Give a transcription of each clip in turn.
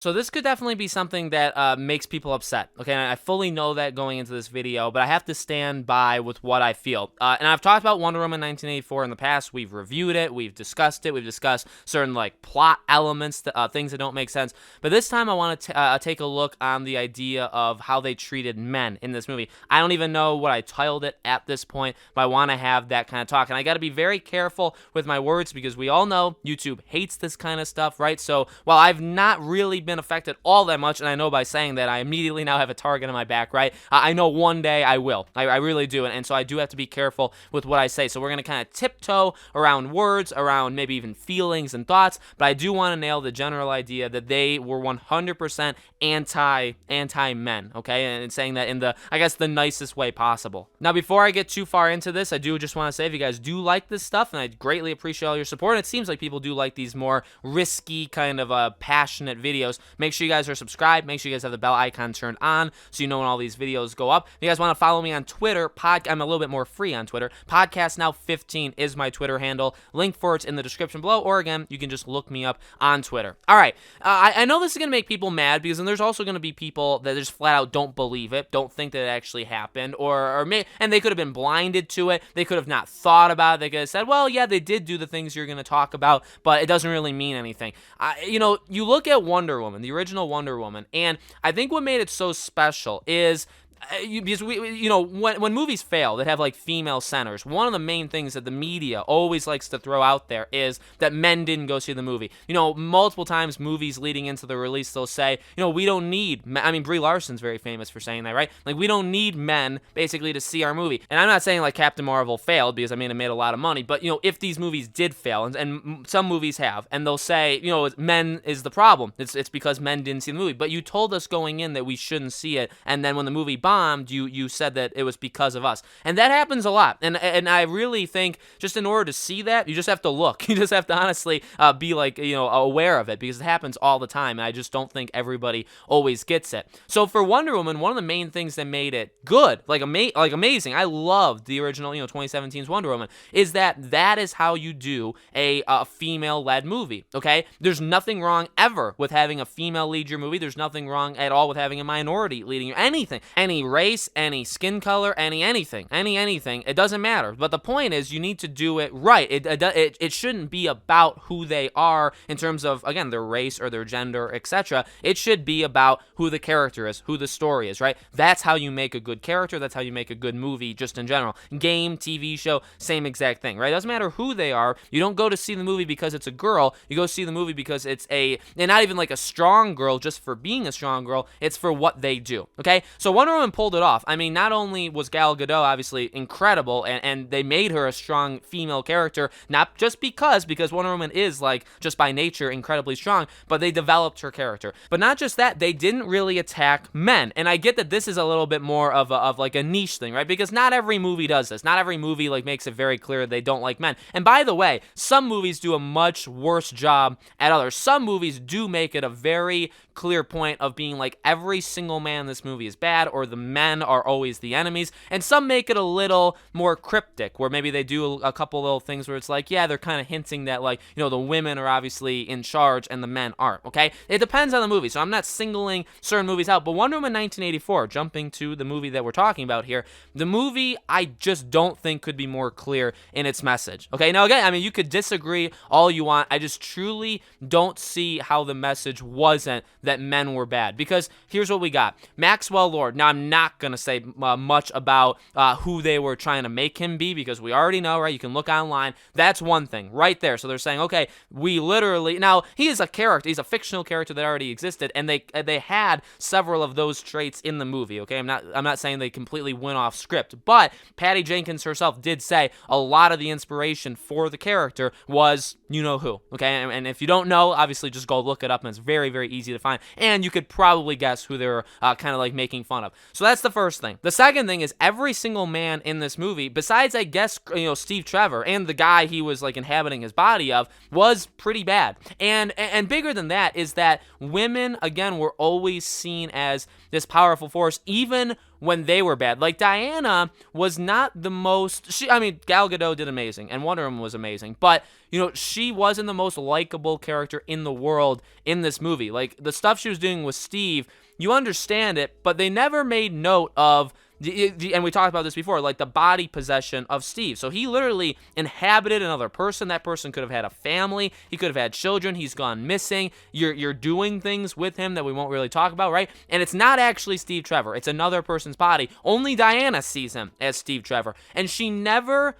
So this could definitely be something that makes people upset. Okay, and I fully know that going into this video, but I have to stand by with what I feel. And I've talked about Wonder Woman 1984 in the past. We've reviewed it, we've discussed it, we've discussed certain like plot elements, things that don't make sense. But this time I want to take a look on the idea of how they treated men in this movie. I don't even know what I titled it at this point, but I want to have that kind of talk. And I got to be very careful with my words because we all know YouTube hates this kind of stuff, right? So while I've not really been affected all that much, and I know by saying that I immediately now have a target on my back, right? I know one day I will. I really do, and so I do have to be careful with what I say. So we're gonna kind of tiptoe around words, around maybe even feelings and thoughts, but I do want to nail the general idea that they were 100% anti men, okay? And saying that in the, I guess, the nicest way possible. Now, before I get too far into this, I do just want to say if you guys do like this stuff, and I greatly appreciate all your support, and it seems like people do like these more risky kind of passionate videos, make sure you guys are subscribed. Make sure you guys have the bell icon turned on so you know when all these videos go up. If you guys want to follow me on Twitter, I'm a little bit more free on Twitter. Podcast Now 15 is my Twitter handle. Link for it's in the description below, or again, you can just look me up on Twitter. All right, I know this is going to make people mad because then there's also going to be people that just flat out don't believe it, don't think that it actually happened, and they could have been blinded to it. They could have not thought about it. They could have said, well, yeah, they did do the things you're going to talk about, but it doesn't really mean anything. You look at Wonder Woman, the original Wonder Woman, and I think what made it so special is because when movies fail that have like female centers, one of the main things that the media always likes to throw out there is that men didn't go see the movie. Multiple times movies leading into the release, they'll say, we don't need men. I mean, Brie Larson's very famous for saying that, right? Like, we don't need men basically to see our movie. And I'm not saying like Captain Marvel failed, because I mean it made a lot of money, but if these movies did fail, and some movies have, and they'll say, men is the problem, it's because men didn't see the movie, but you told us going in that we shouldn't see it, and then when the movie bombed, you said that it was because of us. And that happens a lot. And I really think just in order to see that, you just have to look. You just have to honestly be like, aware of it, because it happens all the time. And I just don't think everybody always gets it. So for Wonder Woman, one of the main things that made it good, like amazing, I loved the original, 2017's Wonder Woman, is that is how you do a female-led movie, okay? There's nothing wrong ever with having a female lead your movie. There's nothing wrong at all with having a minority leading anything. Any race, any skin color, anything. It doesn't matter. But the point is, you need to do it right. It shouldn't be about who they are in terms of, again, their race or their gender, etc. It should be about who the character is, who the story is, right? That's how you make a good character. That's how you make a good movie, just in general. Game, TV show, same exact thing, right? It doesn't matter who they are. You don't go to see the movie because it's a girl. You go see the movie because it's and not even like a strong girl just for being a strong girl. It's for what they do, okay? So Wonder Woman pulled it off. I mean, not only was Gal Gadot obviously incredible, and they made her a strong female character, not just because Wonder Woman is, like, just by nature incredibly strong, but they developed her character. But not just that, they didn't really attack men. And I get that this is a little bit more of like a niche thing, right? Because not every movie does this. Not every movie like makes it very clear they don't like men. And by the way, some movies do a much worse job at others. Some movies do make it a very clear point of being like every single man in this movie is bad, or the men are always the enemies, and some make it a little more cryptic, where maybe they do a couple little things where it's like, yeah, they're kind of hinting that, like, the women are obviously in charge and the men aren't, okay? It depends on the movie, so I'm not singling certain movies out, but Wonder Woman 1984, jumping to the movie that we're talking about here, the movie I just don't think could be more clear in its message, okay? Now, again, I mean, you could disagree all you want. I just truly don't see how the message wasn't that men were bad, because here's what we got. Maxwell Lord. Now, I'm not going to say much about who they were trying to make him be, because we already know, right? You can look online. That's one thing right there. So they're saying, okay, we literally, now he is a character. He's a fictional character that already existed, and they had several of those traits in the movie, okay? I'm not saying they completely went off script, but Patty Jenkins herself did say a lot of the inspiration for the character was who, okay? And if you don't know, obviously just go look it up, and it's very, very easy to find, and you could probably guess who they were kind of like making fun of. So that's the first thing. The second thing is every single man in this movie, besides, I guess, Steve Trevor and the guy he was like inhabiting his body of, was pretty bad. And bigger than that is that women, again, were always seen as this powerful force, even when they were bad. Like, Diana was not the most, I mean, Gal Gadot did amazing, and Wonder Woman was amazing, but, you know, she wasn't the most likable character in the world in this movie. Like, the stuff she was doing with Steve, you understand it, but they never made note of and we talked about this before, like the body possession of Steve. So he literally inhabited another person. That person could have had a family. He could have had children. He's gone missing. You're doing things with him that we won't really talk about, right? And it's not actually Steve Trevor. It's another person's body. Only Diana sees him as Steve Trevor. And she never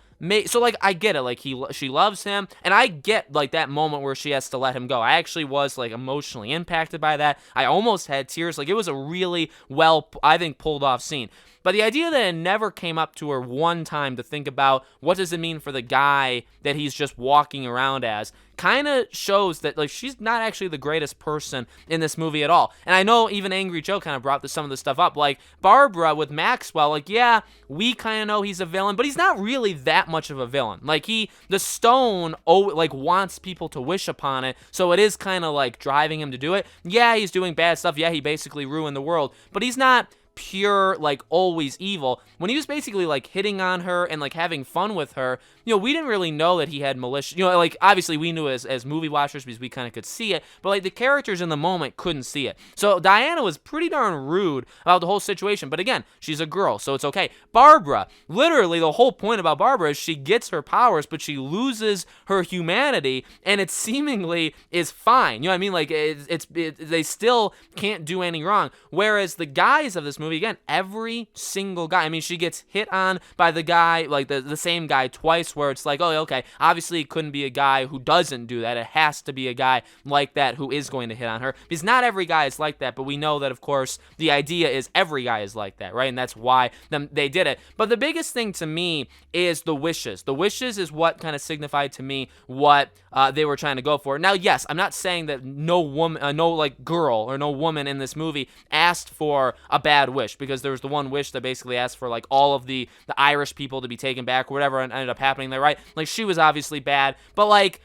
so like I get it, like she loves him, and I get like that moment where she has to let him go. I actually was like emotionally impacted by that. I almost had tears. Like, it was a really well, I think, pulled off scene. But the idea that it never came up to her one time to think about what does it mean for the guy that he's just walking around as kind of shows that, like, she's not actually the greatest person in this movie at all. And I know even Angry Joe kind of brought some of this stuff up. Like, Barbara with Maxwell, like, yeah, we kind of know he's a villain, but he's not really that much of a villain. Like, the stone, like, wants people to wish upon it, so it is kind of, like, driving him to do it. Yeah, he's doing bad stuff. Yeah, he basically ruined the world, but he's not pure, like, always evil. When he was basically, like, hitting on her and, like, having fun with her, you know, we didn't really know that he had malicious, you know, like, obviously we knew as movie watchers because we kind of could see it, but, like, the characters in the moment couldn't see it. So Diana was pretty darn rude about the whole situation, but again, she's a girl, so it's okay. Barbara, literally the whole point about Barbara is she gets her powers, but she loses her humanity, and it seemingly is fine. You know what I mean? Like, they still can't do any wrong. Whereas the guys of this movie, again, every single guy, I mean, she gets hit on by the guy, like the same guy twice, where it's like, oh, okay, obviously it couldn't be a guy who doesn't do that. It has to be a guy like that who is going to hit on her, because not every guy is like that, but we know that, of course, the idea is every guy is like that, right? And that's why they did it. But the biggest thing to me is the wishes. The wishes is what kind of signified to me what they were trying to go for. Now, yes, I'm not saying that no woman, no, like, girl or no woman in this movie asked for a bad wish, because there was the one wish that basically asked for, like, all of the Irish people to be taken back or whatever, and ended up happening there, right? Like, she was obviously bad, but, like,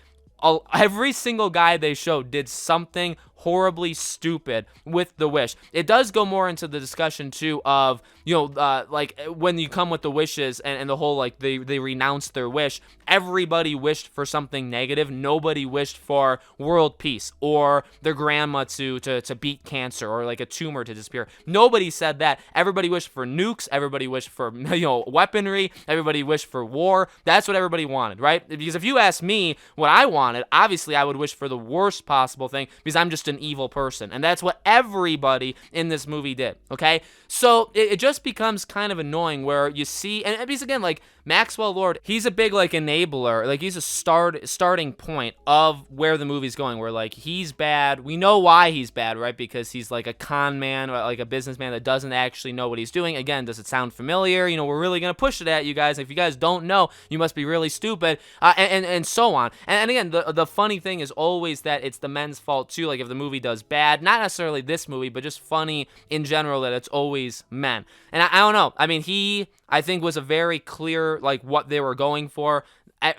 every single guy they showed did something horribly stupid with the wish. It does go more into the discussion too of, you know, like, when you come with the wishes and the whole, like, they renounce their wish, everybody wished for something negative. Nobody wished for world peace or their grandma to beat cancer or, like, a tumor to disappear. Nobody said that. Everybody wished for nukes. Everybody wished for, you know, weaponry. Everybody wished for war. That's what everybody wanted, right? Because if you ask me what I wanted, obviously I would wish for the worst possible thing, because I'm just an evil person, and that's what everybody in this movie did. Okay, so it just becomes kind of annoying where you see, and because again, like, Maxwell Lord, he's a big, like, enabler, like, he's a starting point of where the movie's going, where, like, he's bad. We know why he's bad, right? Because he's, like, a con man, or, like, a businessman that doesn't actually know what he's doing. Again, does it sound familiar? You know, we're really gonna push it at you guys. If you guys don't know, you must be really stupid, and so on. And again, the funny thing is always that it's the men's fault too. Like, if the movie does bad, not necessarily this movie, but just funny in general, that it's always men. And I don't know. I mean, I think was a very clear, like, what they were going for.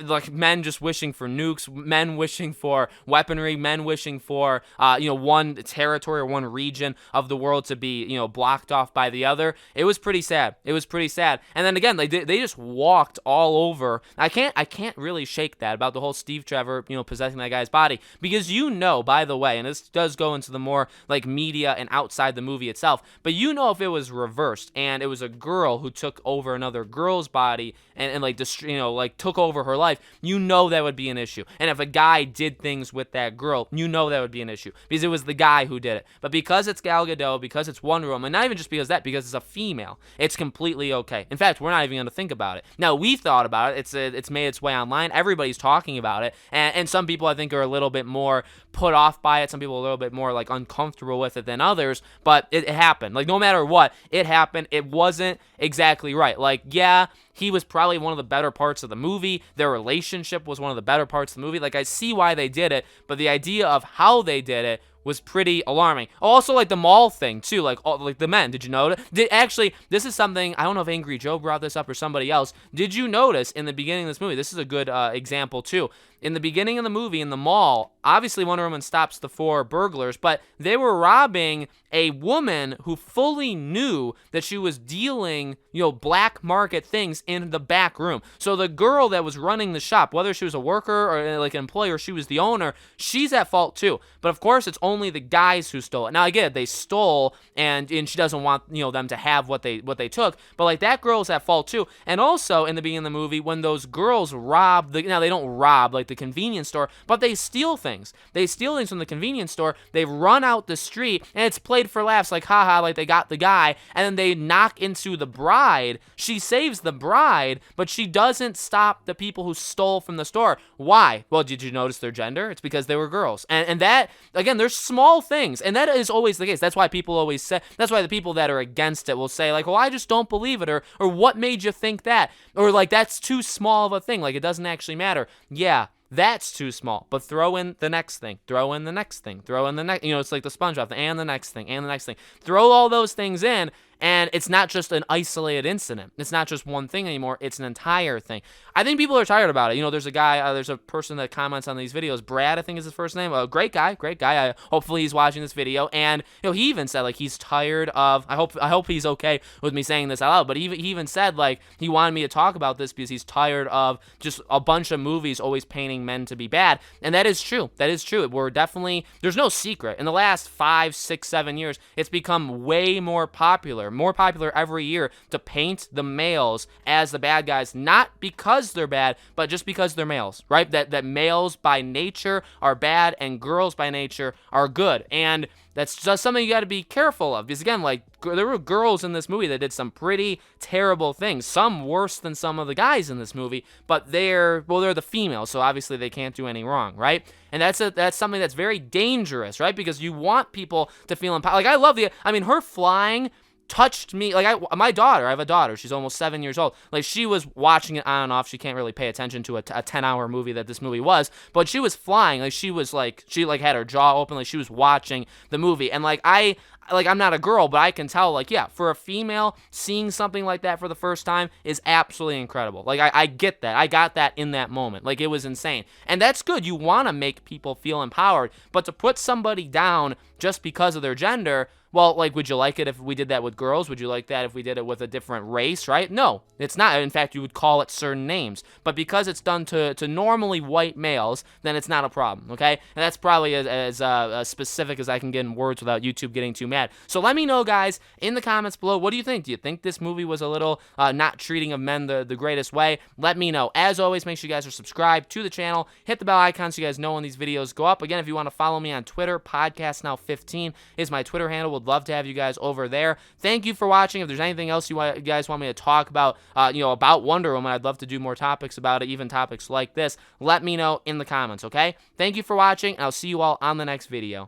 Like, men just wishing for nukes, men wishing for weaponry, men wishing for, you know, one territory or one region of the world to be, you know, blocked off by the other. It was pretty sad. It was pretty sad. And then again, they just walked all over. I can't really shake that about the whole Steve Trevor, you know, possessing that guy's body, because, you know, by the way, and this does go into the more, like, media and outside the movie itself, but you know, if it was reversed and it was a girl who took over another girl's body and like, you know, like, took over her life, you know that would be an issue. And if a guy did things with that girl, you know that would be an issue, because it was the guy who did it. But because it's Gal Gadot, because it's Wonder Woman, and not even just because it's a female, it's completely okay. In fact, we're not even going to think about it. Now, we've thought about it. It's made its way online. Everybody's talking about it, and some people, I think, are a little bit more put off by it. Some people are a little bit more, like, uncomfortable with it than others, but it happened. Like, no matter what, it happened. It wasn't exactly right. Like, yeah, he was probably one of the better parts of the movie. Their relationship was one of the better parts of the movie. Like, I see why they did it, but the idea of how they did it was pretty alarming. Also, like the mall thing too, like the men. Did you notice? Actually, this is something, I don't know if Angry Joe brought this up or somebody else. Did you notice in the beginning of this movie? This is a good example too. In the beginning of the movie, in the mall, obviously Wonder Woman stops the 4 burglars, but they were robbing a woman who fully knew that she was dealing, black market things in the back room. So the girl that was running the shop, whether she was a worker or like an employee or she was the owner, she's at fault too. But of course, it's only the guys who stole it. Now, again, they stole, and she doesn't want them to have what they took. But like that girl's at fault too. And also in the beginning of the movie, when those girls rob now they don't rob like the convenience store, but they steal things. They steal things from the convenience store. They run out the street, and it's played for laughs, like haha, like they got the guy, and then they knock into the bride. She saves the bride, but she doesn't stop the people who stole from the store. Why? Well, did you notice their gender? It's because they were girls. And that, again, there's small things, and that is always the case. That's why people always say, that's why the people that are against it will say, like, well, I just don't believe it, or what made you think that? Or like, that's too small of a thing, like it doesn't actually matter. Yeah, that's too small, but throw in the next thing, throw in the next thing, throw in the next, it's like the SpongeBob, and the next thing, and the next thing. Throw all those things in, and it's not just an isolated incident. It's not just one thing anymore. It's an entire thing. I think people are tired about it. There's a guy, there's a person that comments on these videos. Brad, I think is his first name. A great guy. Hopefully he's watching this video. And he even said like he's tired of. I hope he's okay with me saying this out loud. But he even said like he wanted me to talk about this because he's tired of just a bunch of movies always painting men to be bad. And that is true. We're definitely, there's no secret. In the last 5, 6, 7 years, it's become way more popular every year to paint the males as the bad guys, not because they're bad, but just because they're males, right? That males by nature are bad and girls by nature are good. And that's just something you got to be careful of, because again, like there were girls in this movie that did some pretty terrible things, some worse than some of the guys in this movie, but they're the females, so obviously they can't do any wrong, right? And that's something that's very dangerous, right? Because you want people to feel empowered. Like her flying touched me. Like I have a daughter, she's almost 7 years old. Like she was watching it on and off. She can't really pay attention to a 10-hour movie that this movie was, but she was flying. Like she had her jaw open, like she was watching the movie. And I'm not a girl, but I can tell, like, yeah, for a female, seeing something like that for the first time is absolutely incredible. Like, I get that. I got that in that moment. Like, it was insane. And that's good. You want to make people feel empowered, but to put somebody down just because of their gender, well, like, would you like it if we did that with girls? Would you like that if we did it with a different race, right? No, it's not. In fact, you would call it certain names. But because it's done to normally white males, then it's not a problem, okay? And that's probably as specific as I can get in words without YouTube getting too mad. So let me know, guys, in the comments below, what do you think? Do you think this movie was a little not treating of men the greatest way? Let me know. As always, make sure you guys are subscribed to the channel. Hit the bell icon so you guys know when these videos go up. Again, if you want to follow me on Twitter, PodcastNow15 is my Twitter handle. Would love to have you guys over there. Thank you for watching. If there's anything else you guys want me to talk about, about Wonder Woman, I'd love to do more topics about it, even topics like this. Let me know in the comments, okay? Thank you for watching, and I'll see you all on the next video.